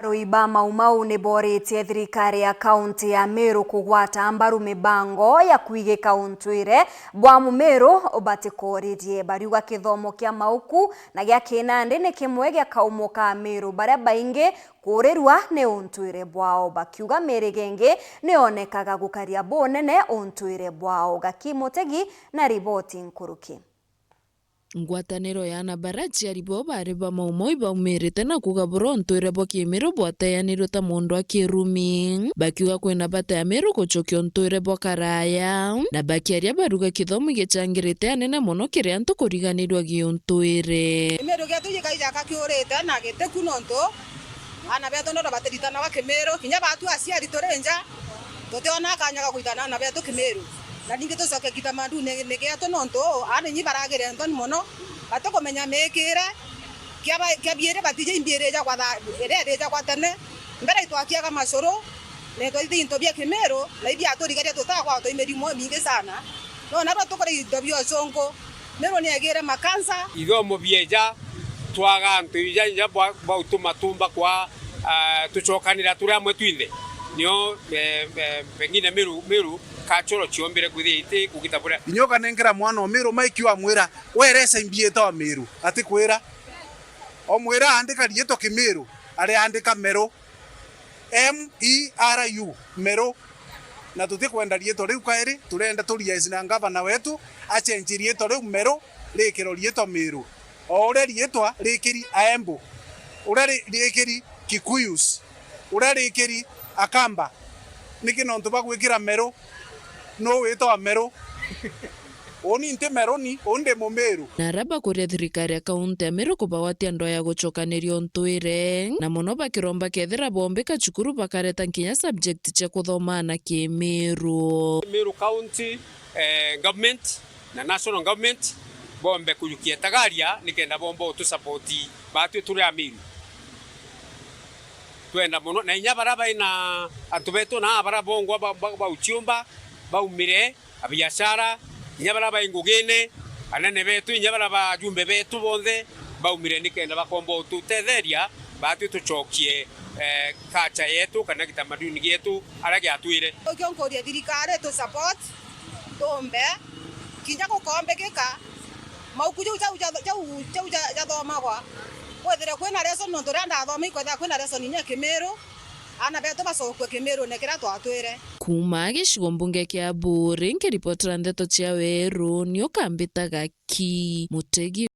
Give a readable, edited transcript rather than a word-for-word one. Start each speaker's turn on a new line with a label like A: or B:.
A: Ruiba Maumau niboretie thirikari ya kaunti ya Meru kugwata mbaru mibango ya kuigika untwire bwa Mumeru ubatikoririe bariuga kithomo kia mauku na gia Kinandi ni kimwe gia kaumo ka Meru baria baingi kurirwa ni untwire bwao bakiuga mirigenge nionekaga gukaria bonene untwire bwao. Gaki Mutegi na riboti nkuruki.
B: Ngwataniro ya Nabarachi aribo bari ba Maumau baumirite na kugabura untwire bwa Kimeru bwateanirwe ta mundu akirumi bakiuga kwina bata ya Meru gucokia untwire bwa karaya na bakiaria baruga kithomo gicangirite anene muno kiri antu kuriganirwa giuntwire
C: Kimeru getu gikaijaka kiurite na gite kunonto ana beto no bateritana wa Kimeru kinya batu aciari turenja tutiona kanyaga kuitana na beto Kimeru na ninge tucoke kitamandu negeato nonto ani nyi baragere ntoni muno batokomenya mekire kia biere batije imbiere ja kwa ere ja kwa tene mbere itwakiaga macoro ne twithi into bia Kimeru na ibia atorigaria tutakwa to imerimo mingi sana no na tukore itobio zongo Meru ni agere makansa
D: ithomo bieja twaga ntija nja bwa utumatumba kwa tucokanira turi amwe twithe nio pengine Meru kachoro chiombere kuthite kugitabura
E: inyoka nengera mwana Meru maikiwa mwira weresa imbieta wa Meru ati kwira o mwira andika rieto Kimeru ari andika Meru MERU Meru na tutikwenda rieto riu kairi turenda turiaizi na ngavana wetu achenji rieto riu Meru rikiro rieto Meru o ure rietwa rikiri Aembu ure rikiri Kikuyus ure rikiri Akamba niki nontu bagwikira Meru no wito wa Meru oni nte Meru ni onde Mumeru
B: na raba kuria thirikari ya kaunti ya Meru kubawatia ndoa ya gucokaniria untwire na muno bakiromba kethira bombika cukuru bakareta nkinya subject cia kuthoma na Kimeru.
D: Meru County government na national government bombe kuyukia tagaria nikenda bombo tu support batu turi a Meru twenda muno na inya baraba ina atubeto na bara bongo ba uchiumba baumire abiashara inya baraba ingugine anene betu inya baraba jumbe betu bonde baumire nikenda bakombo tutetheria batu tucokie kacha yetu kana kitamaduni yetu aragi atwire
C: okionkoria thirikari to support tombe kinya gukombe gika mauku jau thoma kwa kwethire kwina lesson no turenda thoma ikwetha kwina lesson nya Kimeru ana beto basokwe Kimeru nekira twatwire
B: kuma gicigo mbunge kia Mburi nkiripotera ndeto cia weru ni ukambitaga Gaki Mutegi.